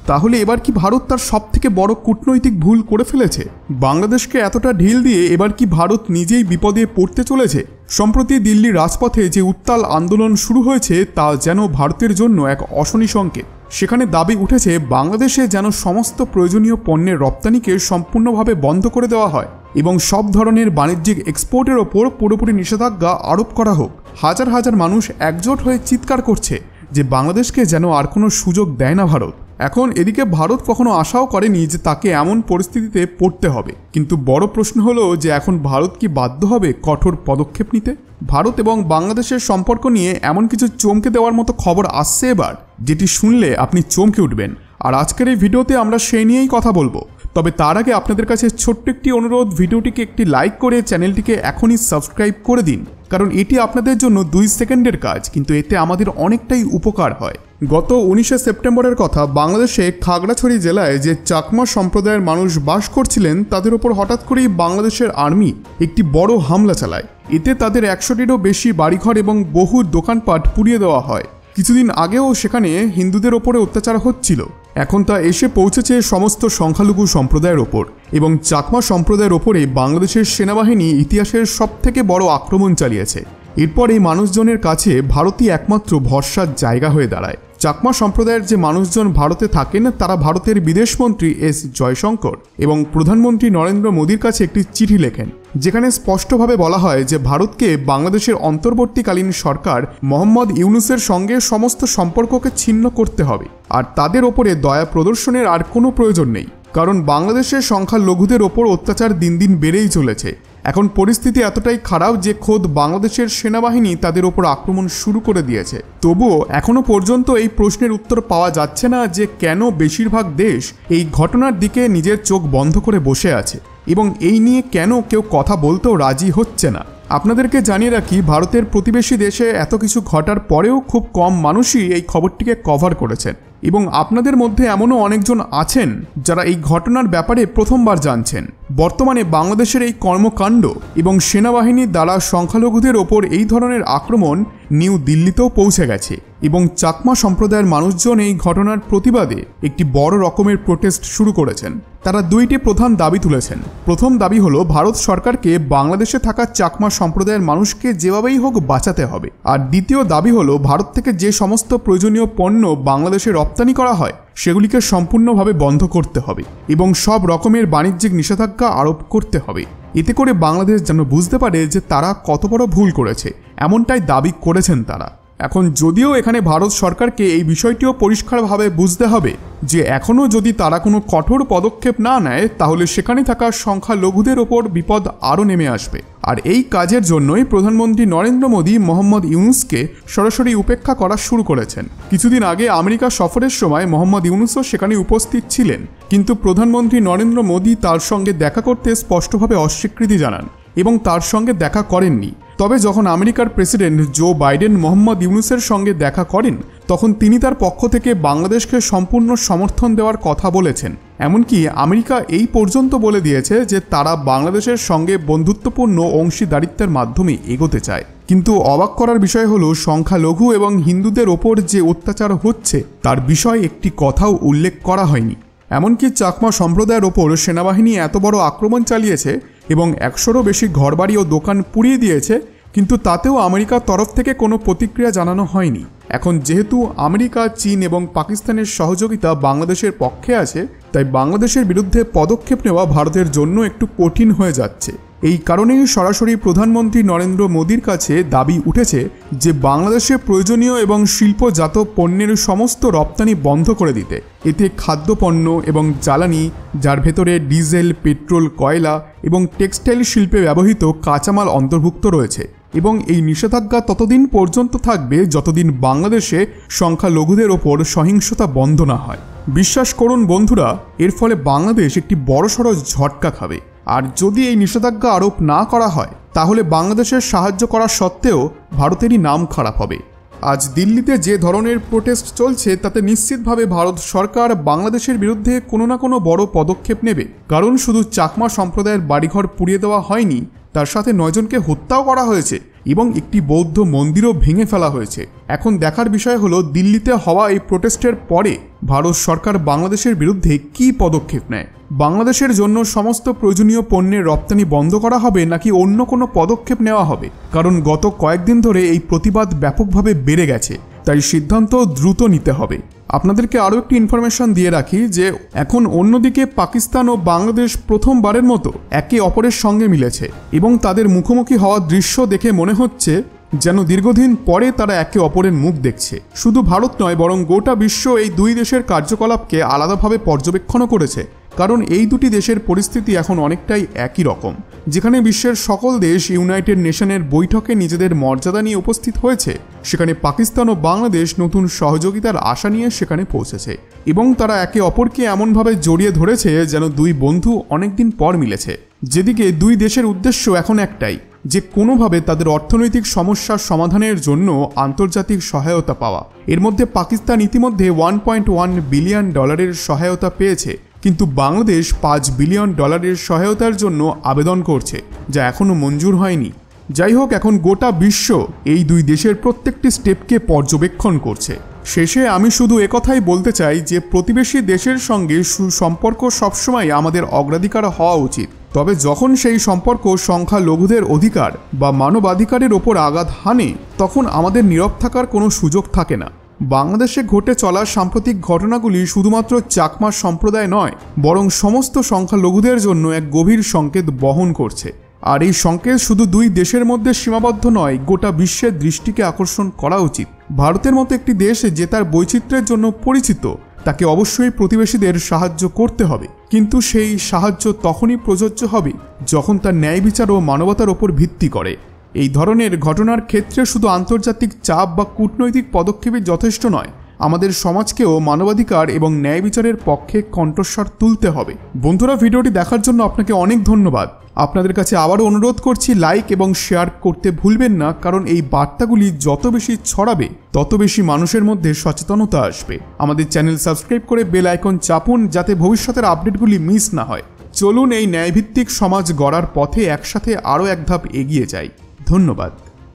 তাহলে এবার কি ভারত তার সবথেকে বড় কূটনৈতিক ভুল করে ফেলেছে? বাংলাদেশকে এতটা ঢিল দিয়ে এবার কি ভারত নিজেই বিপদে পড়তে চলেছে? সম্প্রতি দিল্লির রাজপথে যে উত্তাল আন্দোলন শুরু হয়েছে তা যেন ভারতের জন্য এক অশনি সংকেত। সেখানে দাবি উঠেছে বাংলাদেশে যেন সমস্ত প্রয়োজনীয় পণ্যের রপ্তানিকে সম্পূর্ণভাবে বন্ধ করে দেওয়া হয় এবং সব ধরনের বাণিজ্যিক এক্সপোর্টের ওপর পুরোপুরি নিষেধাজ্ঞা আরোপ করা হোক। হাজার হাজার মানুষ একজোট হয়ে চিৎকার করছে যে বাংলাদেশকে যেন আর কোনো সুযোগ দেয় না ভারত। এখন এদিকে ভারত কখনো আশাও করেনি যে তাকে এমন পরিস্থিতিতে পড়তে হবে, কিন্তু বড় প্রশ্ন হলো যে এখন ভারত কি বাধ্য হবে কঠোর পদক্ষেপ নিতে? ভারত এবং বাংলাদেশের সম্পর্ক নিয়ে এমন কিছু চমকে দেওয়ার মতো খবর আসছে এবার, যেটি শুনলে আপনি চমকে উঠবেন। আর আজকের এই ভিডিওতে আমরা সেই নিয়েই কথা বলবো। তবে তার আগে আপনাদের কাছে ছোট্ট একটি অনুরোধ, ভিডিওটিকে একটি লাইক করে চ্যানেলটিকে এখনই সাবস্ক্রাইব করে দিন, কারণ এটি আপনাদের জন্য 2 সেকেন্ডের কাজ, কিন্তু এতে আমাদের অনেকটাই উপকার হয়। গত 19শে সেপ্টেম্বরের কথা, বাংলাদেশে খাগড়াছড়ি জেলায় যে চাকমা সম্প্রদায়ের মানুষ বাস করছিলেন তাদের উপর হঠাৎ করেই বাংলাদেশের আর্মি একটি বড় হামলা চালায়। এতে তাদের 100টিরও বেশি বাড়িঘর এবং বহু দোকানপাট পুড়িয়ে দেওয়া হয়। কিছুদিন আগেও সেখানে হিন্দুদের ওপরে অত্যাচার হচ্ছিল, এখন তা এসে পৌঁছেছে সমস্ত সংখ্যালঘু সম্প্রদায়ের ওপর এবং চাকমা সম্প্রদায়ের ওপরে বাংলাদেশের সেনাবাহিনী ইতিহাসের সবথেকে বড় আক্রমণ চালিয়েছে। এরপর এই মানুষজনের কাছে ভারতই একমাত্র ভরসার জায়গা হয়ে দাঁড়ায়। চাকমা সম্প্রদায়ের যে মানুষজন ভারতে থাকেন তারা ভারতের বিদেশমন্ত্রী এস জয়শঙ্কর এবং প্রধানমন্ত্রী নরেন্দ্র মোদীর কাছে একটি চিঠি লেখেন, যেখানে স্পষ্টভাবে বলা হয় যে ভারতকে বাংলাদেশের অন্তর্বর্তীকালীন সরকার মোহাম্মদ ইউনূসের সঙ্গে সমস্ত সম্পর্ককে ছিন্ন করতে হবে আর তাদের ওপরে দয়া প্রদর্শনের আর কোনো প্রয়োজন নেই, কারণ বাংলাদেশের সংখ্যালঘুদের ওপর অত্যাচার দিন দিন বেড়েই চলেছে। এখন পরিস্থিতি এতটাই খারাপ যে খোদ বাংলাদেশের সেনাবাহিনী তাদের ওপর আক্রমণ শুরু করে দিয়েছে। তবুও এখনো পর্যন্ত এই প্রশ্নের উত্তর পাওয়া যাচ্ছে না যে কেন বেশিরভাগ দেশ এই ঘটনার দিকে নিজের চোখ বন্ধ করে বসে আছে এবং এই নিয়ে কেন কেউ কথা বলতেও রাজি হচ্ছে না। আপনাদেরকে জানিয়ে রাখি, ভারতের প্রতিবেশী দেশে এত কিছু ঘটার পরেও খুব কম মানুষই এই খবরটিকে কভার করেছেন এবং আপনাদের মধ্যে এমনও অনেকজন আছেন যারা এই ঘটনার ব্যাপারে প্রথমবার জানছেন। বর্তমানে বাংলাদেশের এই কর্মকাণ্ড এবং সেনাবাহিনীর দ্বারা সংখ্যালঘুদের ওপর এই ধরনের আক্রমণ নিউ দিল্লিতেও পৌঁছে গেছে এবং চাকমা সম্প্রদায়ের মানুষজন এই ঘটনার প্রতিবাদে একটি বড় রকমের প্রোটেস্ট শুরু করেছেন। তারা 2টি প্রধান দাবি তুলেছেন। প্রথম দাবি হলো ভারত সরকারকে বাংলাদেশে থাকা চাকমা সম্প্রদায়ের মানুষকে যেভাবেই হোক বাঁচাতে হবে, আর দ্বিতীয় দাবি হলো ভারত থেকে যে সমস্ত প্রয়োজনীয় পণ্য বাংলাদেশে রপ্তানি করা হয় সেগুলিকে সম্পূর্ণভাবে বন্ধ করতে হবে এবং সব রকমের বাণিজ্যিক নিষেধাজ্ঞা আরোপ করতে হবে। এতে করে বাংলাদেশ যেন বুঝতে পারে যে তারা কত বড় ভুল করেছে, এমনটাই দাবি করেছেন তারা। এখন যদিও এখানে ভারত সরকারকে এই বিষয়টিও পরিষ্কারভাবে বুঝতে হবে যে এখনও যদি তারা কোনো কঠোর পদক্ষেপ না নেয় তাহলে সেখানে থাকা সংখ্যালঘুদের ওপর বিপদ আরও নেমে আসবে। আর এই কাজের জন্যই প্রধানমন্ত্রী নরেন্দ্র মোদী মোহাম্মদ ইউনূসকে সরাসরি উপেক্ষা করা শুরু করেছেন। কিছুদিন আগে আমেরিকা সফরের সময় মোহাম্মদ ইউনূসও সেখানে উপস্থিত ছিলেন, কিন্তু প্রধানমন্ত্রী নরেন্দ্র মোদী তার সঙ্গে দেখা করতে স্পষ্টভাবে অস্বীকৃতি জানান এবং তার সঙ্গে দেখা করেননি। তবে যখন আমেরিকার প্রেসিডেন্ট জো বাইডেন মোহাম্মদ ইউনূসের সঙ্গে দেখা করেন তখন তিনি তার পক্ষ থেকে বাংলাদেশকে সম্পূর্ণ সমর্থন দেওয়ার কথা বলেছেন। এমনকি আমেরিকা এই পর্যন্ত বলে দিয়েছে যে তারা বাংলাদেশের সঙ্গে বন্ধুত্বপূর্ণ অংশীদারিত্বের মাধ্যমে এগোতে চায়। কিন্তু অবাক করার বিষয় হলো সংখ্যালঘু এবং হিন্দুদের ওপর যে অত্যাচার হচ্ছে তার বিষয়ে একটি কথাও উল্লেখ করা হয়নি। এমনকি চাকমা সম্প্রদায়ের ওপর সেনাবাহিনী এত বড় আক্রমণ চালিয়েছে এবং 100রও বেশি ঘরবাড়ি ও দোকান পুড়িয়ে দিয়েছে, কিন্তু তাতেও আমেরিকার তরফ থেকে কোনো প্রতিক্রিয়া জানানো হয়নি। এখন যেহেতু আমেরিকা, চীন এবং পাকিস্তানের সহযোগিতা বাংলাদেশের পক্ষে আছে, তাই বাংলাদেশের বিরুদ্ধে পদক্ষেপ নেওয়া ভারতের জন্য একটু কঠিন হয়ে যাচ্ছে। এই কারণেই সরাসরি প্রধানমন্ত্রী নরেন্দ্র মোদীর কাছে দাবি উঠেছে যে বাংলাদেশে প্রয়োজনীয় এবং শিল্পজাত পণ্যের সমস্ত রপ্তানি বন্ধ করে দিতে। এতে খাদ্যপণ্য এবং জ্বালানি, যার ভেতরে ডিজেল, পেট্রোল, কয়লা এবং টেক্সটাইল শিল্পে ব্যবহৃত কাঁচামাল অন্তর্ভুক্ত রয়েছে এবং এই নিষেধাজ্ঞা ততদিন পর্যন্ত থাকবে যতদিন বাংলাদেশে সংখ্যালঘুদের ওপর সহিংসতা বন্ধ না হয়। বিশ্বাস করুন বন্ধুরা, এর ফলে বাংলাদেশ একটি বড়সড় ঝটকা খাবে। আর যদি এই নিষেধাজ্ঞা আরোপ না করা হয় তাহলে বাংলাদেশের সাহায্য করা সত্ত্বেও ভারতেরই নাম খারাপ হবে। আজ দিল্লিতে যে ধরনের প্রোটেস্ট চলছে তাতে নিশ্চিতভাবে ভারত সরকার বাংলাদেশের বিরুদ্ধে কোনো না কোনো বড় পদক্ষেপ নেবে, কারণ শুধু চাকমা সম্প্রদায়ের বাড়িঘর পুড়িয়ে দেওয়া হয়নি, তার সাথে 9 জনকে হত্যাও করা হয়েছে এবং একটি বৌদ্ধ মন্দিরও ভেঙে ফেলা হয়েছে। এখন দেখার বিষয় হলো দিল্লিতে হওয়া এই প্রোটেস্টের পরে ভারত সরকার বাংলাদেশের বিরুদ্ধে কী পদক্ষেপ নেয়। বাংলাদেশের জন্য সমস্ত প্রয়োজনীয় পণ্যের রপ্তানি বন্ধ করা হবে নাকি অন্য কোনো পদক্ষেপ নেওয়া হবে, কারণ গত কয়েকদিন ধরে এই প্রতিবাদ ব্যাপকভাবে বেড়ে গেছে, তাই সিদ্ধান্ত দ্রুত নিতে হবে। আপনাদেরকে আরও একটি ইনফরমেশন দিয়ে রাখি যে এখন অন্যদিকে পাকিস্তান ও বাংলাদেশ প্রথমবারের মতো একে অপরের সঙ্গে মিলেছে এবং তাদের মুখোমুখি হওয়ার দৃশ্য দেখে মনে হচ্ছে যেন দীর্ঘদিন পরে তারা একে অপরের মুখ দেখছে। শুধু ভারত নয়, বরং গোটা বিশ্ব এই দুই দেশের কার্যকলাপকে আলাদাভাবে পর্যবেক্ষণও করেছে, কারণ এই দুটি দেশের পরিস্থিতি এখন অনেকটাই একই রকম। যেখানে বিশ্বের সকল দেশ ইউনাইটেড নেশনের বৈঠকে নিজেদের মর্যাদা নিয়ে উপস্থিত হয়েছে, সেখানে পাকিস্তান ও বাংলাদেশ নতুন সহযোগিতার আশা নিয়ে সেখানে পৌঁছেছে এবং তারা একে অপরকে এমনভাবে জড়িয়ে ধরেছে যেন দুই বন্ধু অনেকদিন পর মিলেছে। যেদিকে দুই দেশের উদ্দেশ্য এখন একটাই, যে কোনোভাবে তাদের অর্থনৈতিক সমস্যার সমাধানের জন্য আন্তর্জাতিক সহায়তা পাওয়া। এর মধ্যে পাকিস্তান ইতিমধ্যে $1.1 বিলিয়ন সহায়তা পেয়েছে, কিন্তু বাংলাদেশ $5 বিলিয়ন সহায়তার জন্য আবেদন করছে, যা এখনও মঞ্জুর হয়নি। যাই হোক, এখন গোটা বিশ্ব এই দুই দেশের প্রত্যেকটি স্টেপকে পর্যবেক্ষণ করছে। শেষে আমি শুধু একথাই বলতে চাই যে প্রতিবেশী দেশের সঙ্গে সুসম্পর্ক সবসময় আমাদের অগ্রাধিকার হওয়া উচিত, তবে যখন সেই সম্পর্ক সংখ্যালঘুদের অধিকার বা মানবাধিকারের ওপর আঘাত হানে তখন আমাদের নীরব থাকার কোনো সুযোগ থাকে না। বাংলাদেশে ঘটে চলা সাম্প্রতিক ঘটনাগুলি শুধুমাত্র চাকমা সম্প্রদায় নয়, বরং সমস্ত সংখ্যালঘুদের জন্য এক গভীর সংকেত বহন করছে। আর এই সংকেত শুধু দুই দেশের মধ্যে সীমাবদ্ধ নয়, গোটা বিশ্বের দৃষ্টিকে আকর্ষণ করা উচিত। ভারতের মতো একটি দেশ যে তার বৈচিত্র্যের জন্য পরিচিত, তাকে অবশ্যই প্রতিবেশীদের সাহায্য করতে হবে, কিন্তু সেই সাহায্য তখনই প্রযোজ্য হবে যখন তার ন্যায় বিচার ও মানবতার ওপর ভিত্তি করে। এই ধরনের ঘটনার ক্ষেত্রে শুধু আন্তর্জাতিক চাপ বা কূটনৈতিক পদক্ষেপই যথেষ্ট নয়, আমাদের সমাজকেও মানবাধিকার এবং ন্যায় বিচারের পক্ষে কণ্ঠস্বর তুলতে হবে। বন্ধুরা, ভিডিওটি দেখার জন্য আপনাকে অনেক ধন্যবাদ। আপনাদের কাছে আবারও অনুরোধ করছি, লাইক এবং শেয়ার করতে ভুলবেন না, কারণ এই বার্তাগুলি যত বেশি ছড়াবে তত বেশি মানুষের মধ্যে সচেতনতা আসবে। আমাদের চ্যানেল সাবস্ক্রাইব করে বেল আইকন চাপুন যাতে ভবিষ্যতের আপডেটগুলি মিস না হয়। চলুন এই ন্যায়ভিত্তিক সমাজ গড়ার পথে একসাথে আরও এক ধাপ এগিয়ে যাই। ধন্যবাদ।